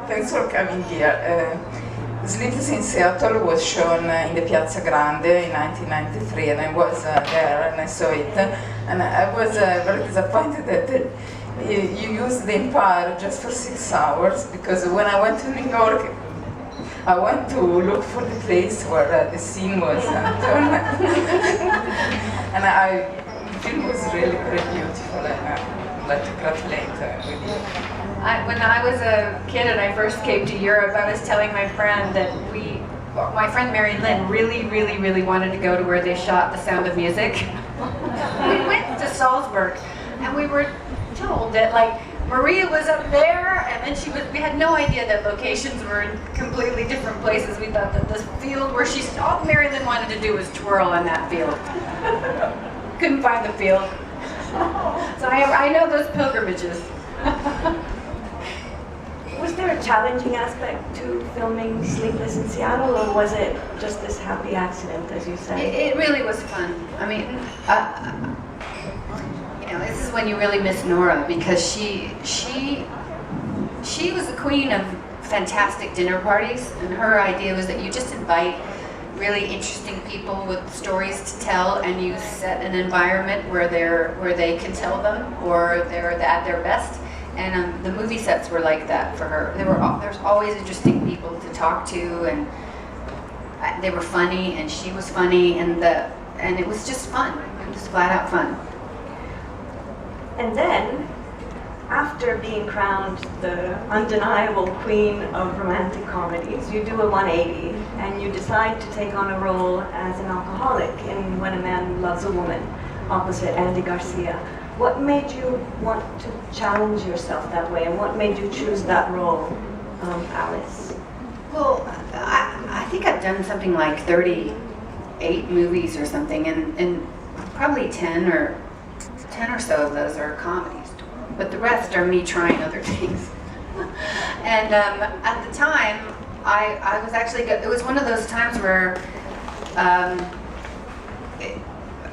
thanks for coming here. Sleepless in Seattle was shown in the Piazza Grande in 1993, and I was there and I saw it, and I was very disappointed that you used the Empire just for 6 hours, because when I went to New York, I went to look for the place where the scene was done, and the film was really very beautiful, and I'd like to congratulate with you. When I was a kid and I first came to Europe, I was telling my friend that my friend Mary Lynn really wanted to go to where they shot The Sound of Music. We went to Salzburg, and we were told that like Maria was up there, and then we had no idea that locations were in completely different places. We thought that this field where all Mary Lynn wanted to do was twirl on that field. Couldn't find the field. So I know those pilgrimages. Was there a challenging aspect to filming Sleepless in Seattle, or was it just this happy accident, as you said? It really was fun. I mean, this is when you really miss Nora, because she was the queen of fantastic dinner parties, and her idea was that you just invite really interesting people with stories to tell, and you set an environment where they can tell them, or they're at their best. And the movie sets were like that for her. There's always interesting people to talk to, and they were funny, and she was funny, and it was just fun. It was flat out fun. And then, after being crowned the undeniable queen of romantic comedies, you do a 180, and you decide to take on a role as an alcoholic in When a Man Loves a Woman, opposite Andy Garcia. What made you want to challenge yourself that way, and what made you choose that role, Alice? Well, I think I've done something like 38 movies or something, and probably 10 or so of those are comedies, but the rest are me trying other things. And at the time, I was actually good. It was one of those times where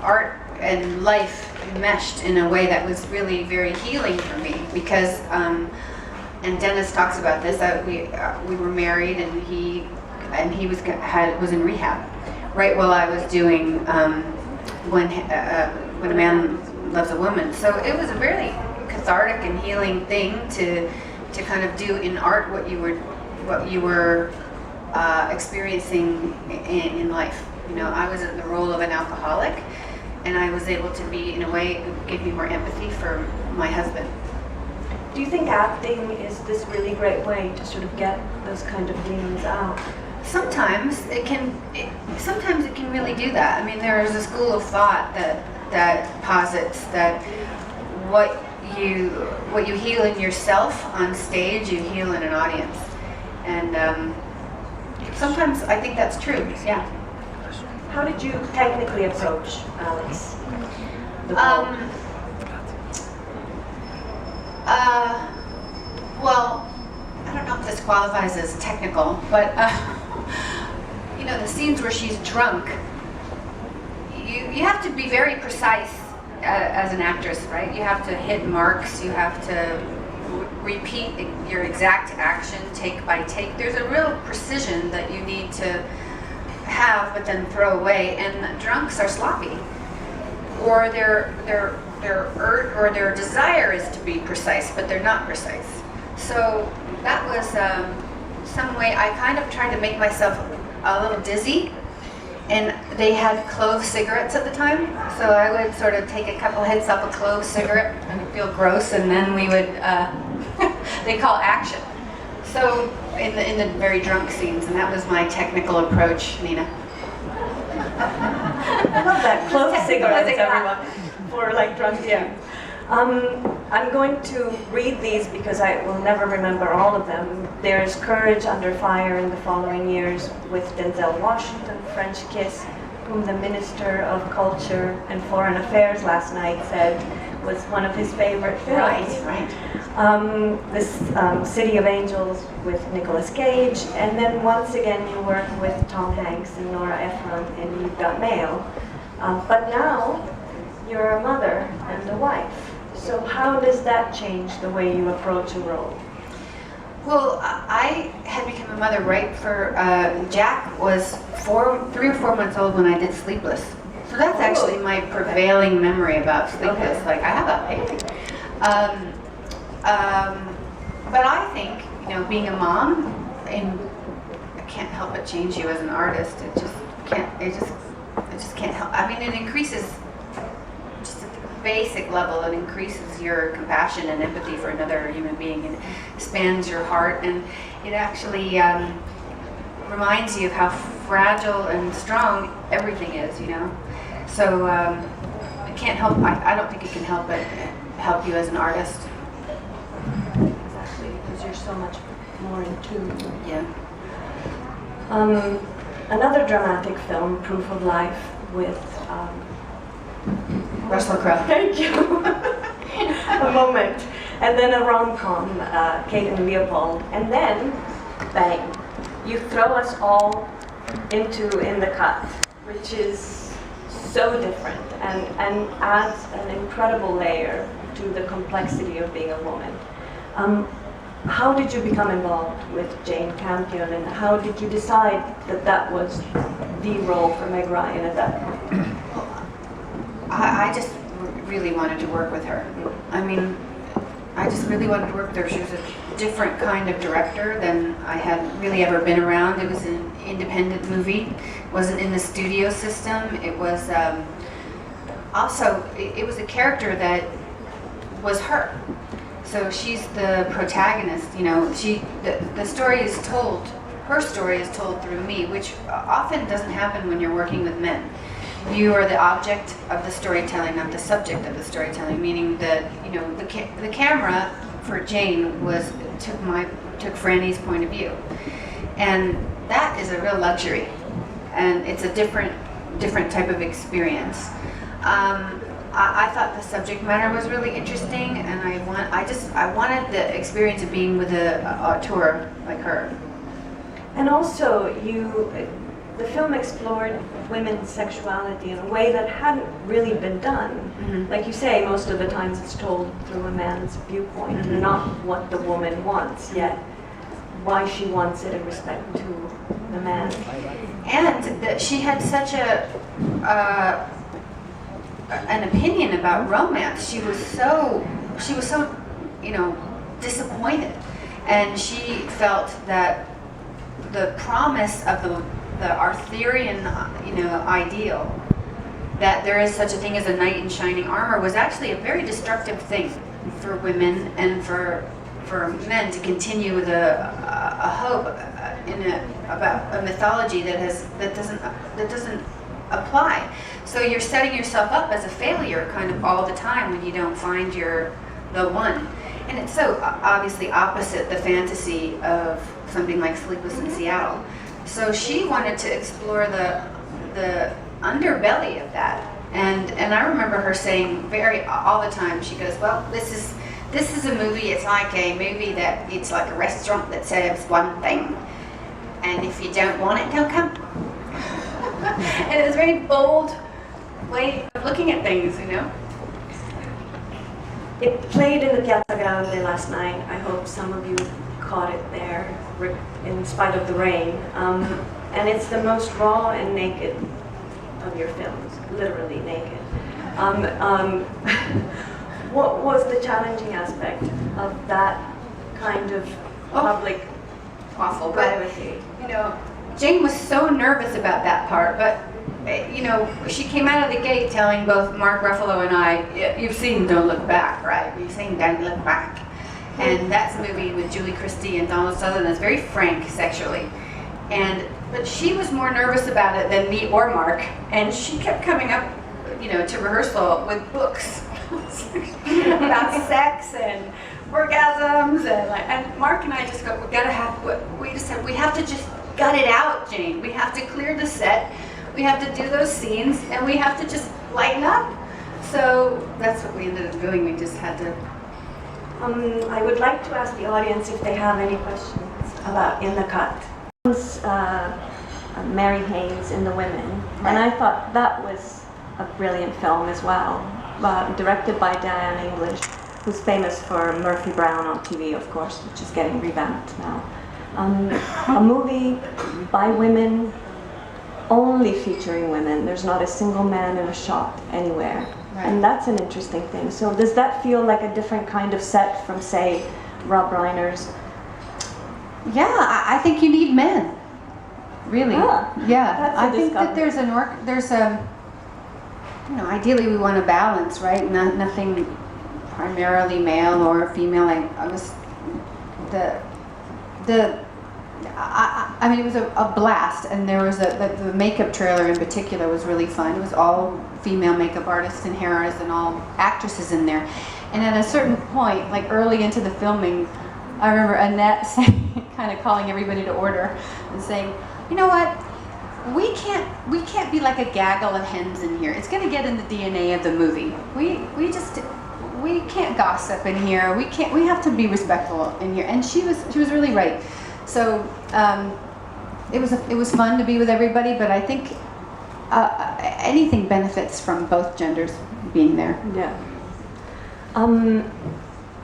art and life meshed in a way that was really very healing for me, because and Dennis talks about this, that we were married, and he was in rehab right while I was doing When a Man Loves a Woman. So it was a really cathartic and healing thing to kind of do in art what you were experiencing in life. I was in the role of an alcoholic, and I was able to be, in a way, it gave me more empathy for my husband. Do you think acting is this really great way to sort of get those kind of demons out? Sometimes it can really do that. I mean, there is a school of thought that posits that what you heal in yourself on stage, you heal in an audience. And sometimes I think that's true, yeah. How did you technically approach Alice? Well, I don't know if this qualifies as technical, but the scenes where she's drunk, you have to be very precise as an actress, right? You have to hit marks, you have to repeat your exact action take by take. There's a real precision that you need to have but then throw away, and drunks are sloppy, or their urge or their desire is to be precise, but they're not precise. So that was some way I kind of tried to make myself a little dizzy, and they had clove cigarettes at the time, so I would sort of take a couple hits off a clove cigarette and feel gross, and then we would they call action. So in the very drunk scenes, and that was my technical approach, Nina. I love that, clove cigarettes, everyone, for like drunk scenes. I'm going to read these because I will never remember all of them. There's Courage Under Fire in the following years with Denzel Washington, French Kiss, whom the Minister of Culture and Foreign Affairs last night said was one of his favorite films. Right. This City of Angels with Nicolas Cage, and then once again you work with Tom Hanks and Nora Ephron in You've Got Mail. But now you're a mother and a wife. So how does that change the way you approach a role? Well, I had become a mother right for, Jack was 3 or 4 months old when I did Sleepless. So that's actually my prevailing memory about Sleepless. Okay. Like, I have that baby. But I think, you know, being a mom, I can't help but change you as an artist. It just can't help. I mean, it increases, just at the basic level, it increases your compassion and empathy for another human being, and expands your heart, and it actually reminds you of how fragile and strong everything is, you know. So it can't help, I don't think it can help but help you as an artist. Exactly, because you're so much more in tune. Yeah. Another dramatic film, Proof of Life, with Russell Crowe. Thank you. A moment. And then a rom-com, Kate and Leopold. And then, bang, you throw us all into In the Cut, which is so different and adds an incredible layer to the complexity of being a woman. How did you become involved with Jane Campion, and how did you decide that that was the role for Meg Ryan at that point? I just really wanted to work with her. I mean, I just really wanted to work with her. She was a different kind of director than I had really ever been around. It was an independent movie. It wasn't in the studio system. It was also, it was a character that was her. So she's the protagonist, you know. The story is told, her story is told through me, which often doesn't happen when you're working with men. You are the object of the storytelling, not the subject of the storytelling. Meaning that, you know, the camera for Jane took Franny's point of view, and that is a real luxury, and it's a different type of experience. I thought the subject matter was really interesting, and I wanted the experience of being with a auteur like her. And also, the film explored women's sexuality in a way that hadn't really been done. Mm-hmm. Like you say, most of the times it's told through a man's viewpoint, Mm-hmm. not what the woman wants, yet why she wants it in respect to the man. And that she had such an opinion about romance. She was so, you know, disappointed, and she felt that the promise of the Arthurian, you know, ideal, that there is such a thing as a knight in shining armor, was actually a very destructive thing for women and for men to continue with a hope about a mythology that doesn't apply. So you're setting yourself up as a failure kind of all the time when you don't find the one. And it's so obviously opposite the fantasy of something like Sleepless in Seattle. So she wanted to explore the underbelly of that. And I remember her saying all the time, she goes, well, this is a movie, it's like a movie that, it's like a restaurant that serves one thing. And if you don't want it, don't come. And it was a very bold way of looking at things, you know? It played in the Piazza Grande last night. I hope some of you caught it there, in spite of the rain. And it's the most raw and naked of your films, literally naked. What was the challenging aspect of that kind of public Awful, privacy? but, you know, Jane was so nervous about that part, but, you know, she came out of the gate telling both Mark Ruffalo and I, you've seen Don't Look Back, right? You've seen Don't Look Back. And that's a movie with Julie Christie and Donald Sutherland that's very frank sexually. But she was more nervous about it than me or Mark, and she kept coming up, you know, to rehearsal with books about sex and orgasms, and Mark and I just go, we just said, we have to just gut it out, Jane. We have to clear the set, we have to do those scenes, and we have to just lighten up. So that's what we ended up doing. We just had to. I would like to ask the audience if they have any questions about In the Cut. Mary Haynes in The Women, and I thought that was a brilliant film as well, directed by Diane English. who's famous for Murphy Brown on TV, of course, which is getting revamped now. A movie by women, only featuring women. There's not a single man in a shot anywhere. Right. And that's an interesting thing. So does that feel like a different kind of set from, say, Rob Reiner's? Yeah, I think you need men. Really. Yeah. I think that there's ideally we want a balance, right? Nothing primarily male or female. I mean, it was a blast, and there was the makeup trailer in particular was really fun. It was all female makeup artists and hair artists and all actresses in there. And at a certain point, like early into the filming, I remember Annette saying, kind of calling everybody to order and saying, you know what? We can't be like a gaggle of hens in here. It's going to get in the DNA of the movie. We can't gossip in here. We have to be respectful in here. And she was really right. So it was fun to be with everybody, but I think anything benefits from both genders being there. Yeah.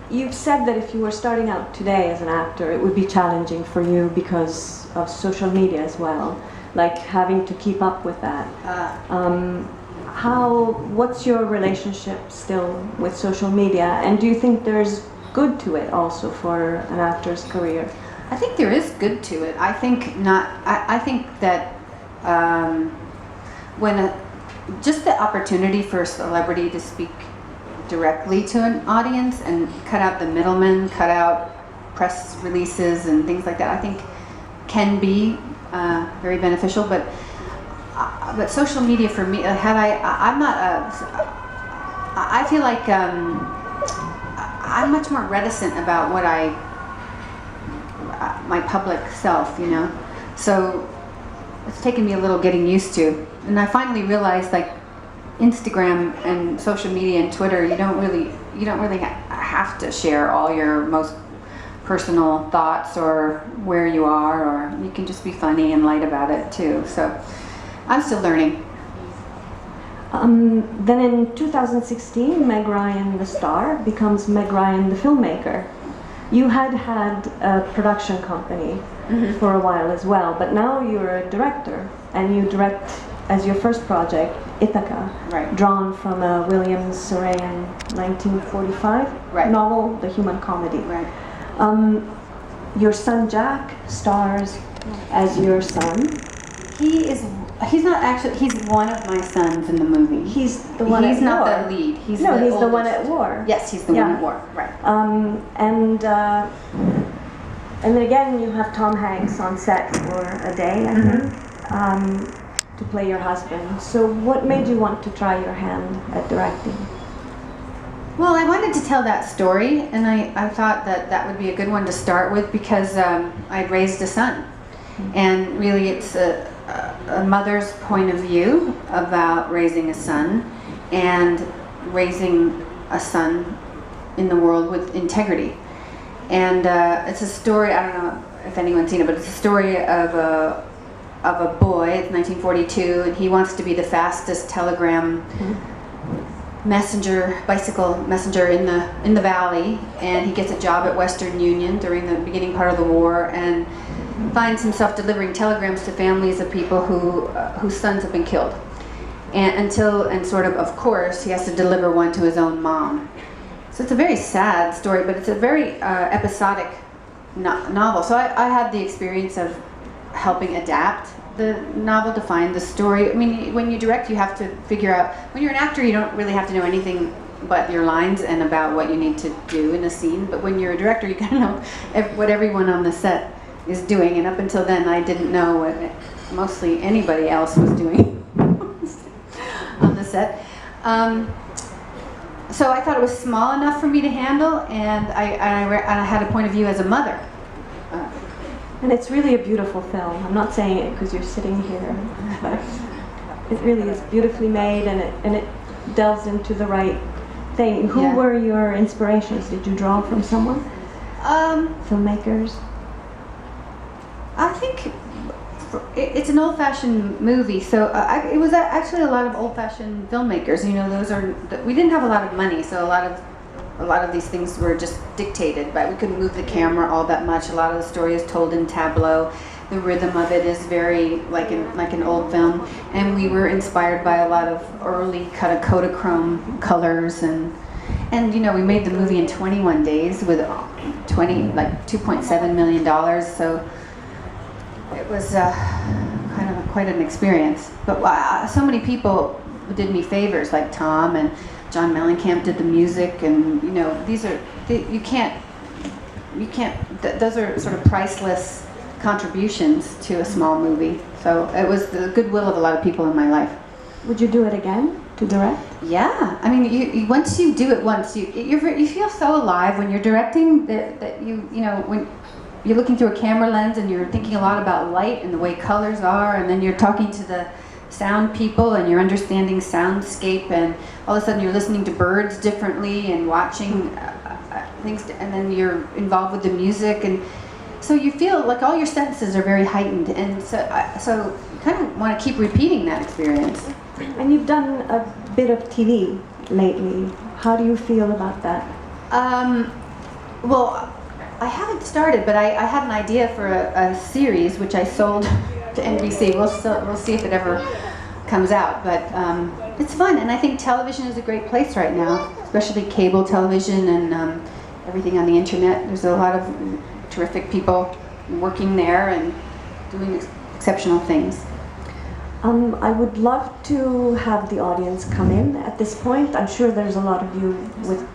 You've said that if you were starting out today as an actor, it would be challenging for you because of social media as well, like having to keep up with that. What's your relationship still with social media, and do you think there's good to it also for an actor's career? I think there is good to it. I think not. I think that just the opportunity for a celebrity to speak directly to an audience and cut out the middlemen, cut out press releases and things like that, I think can be very beneficial. But social media for me, I feel like I'm much more reticent about what my public self, you know. So it's taken me a little getting used to, and I finally realized, like, Instagram and social media and Twitter, you don't really have to share all your most personal thoughts or where you are, or you can just be funny and light about it too. So I'm still learning. Then in 2016, Meg Ryan, the star, becomes Meg Ryan, the filmmaker. You had a production company for a while as well, but now you're a director, and you direct as your first project, Ithaca, right, drawn from a William Saroyan 1945 novel, The Human Comedy. Right. Your son Jack stars as your son. He's not actually, he's one of my sons in the movie. He's the one at war. He's not the lead. He's the one at war. Yes, he's the one at war. Right. And then again, you have Tom Hanks on set for a day, I think, to play your husband. So what made you want to try your hand at directing? Well, I wanted to tell that story, and I thought that would be a good one to start with, because I'd raised a son. And really it's a mother's point of view about raising a son, and raising a son in the world with integrity. And it's a story, I don't know if anyone's seen it, but it's a story of a boy. It's 1942, and he wants to be the fastest telegram bicycle messenger in the valley, and he gets a job at Western Union during the beginning part of the war, and finds himself delivering telegrams to families of people whose sons have been killed. And of course, he has to deliver one to his own mom. So it's a very sad story, but it's a very episodic novel. So I had the experience of helping adapt the novel to find the story. I mean, when you direct, you have to figure out, when you're an actor, you don't really have to know anything but your lines and about what you need to do in a scene. But when you're a director, you gotta know what everyone on the set is doing. And up until then, I didn't know what mostly anybody else was doing on the set. So I thought it was small enough for me to handle, and I had a point of view as a mother. And it's really a beautiful film. I'm not saying it because you're sitting here, but it really is beautifully made, and it delves into the right thing. Who were your inspirations? Did you draw from someone? Filmmakers? I think it's an old-fashioned movie, so it was actually a lot of old-fashioned filmmakers. You know, we didn't have a lot of money, so a lot of a lot of these things were just dictated, but we couldn't move the camera all that much. A lot of the story is told in tableau. The rhythm of it is very like an old film, and we were inspired by a lot of early kind of Kodachrome colors, and you know, we made the movie in 21 days with $2.7 million. So it was kind of quite an experience. But so many people did me favors, like Tom and John Mellencamp did the music, and you know, those are sort of priceless contributions to a small movie. So it was the goodwill of a lot of people in my life. Would you do it again to direct? Yeah, I mean, you once you do it once, you feel so alive when you're directing that you know, when you're looking through a camera lens and you're thinking a lot about light and the way colors are, and then you're talking to the sound people and you're understanding soundscape, and all of a sudden you're listening to birds differently and watching things, and then you're involved with the music, and so you feel like all your senses are very heightened, and so you kind of want to keep repeating that experience. And you've done a bit of TV lately. How do you feel about that? Well, I haven't started, but I had an idea for a series which I sold to NBC. We'll see if it ever comes out, but it's fun, and I think television is a great place right now, especially cable television and everything on the internet. There's a lot of terrific people working there and doing exceptional things. I would love to have the audience come in at this point. I'm sure there's a lot of you with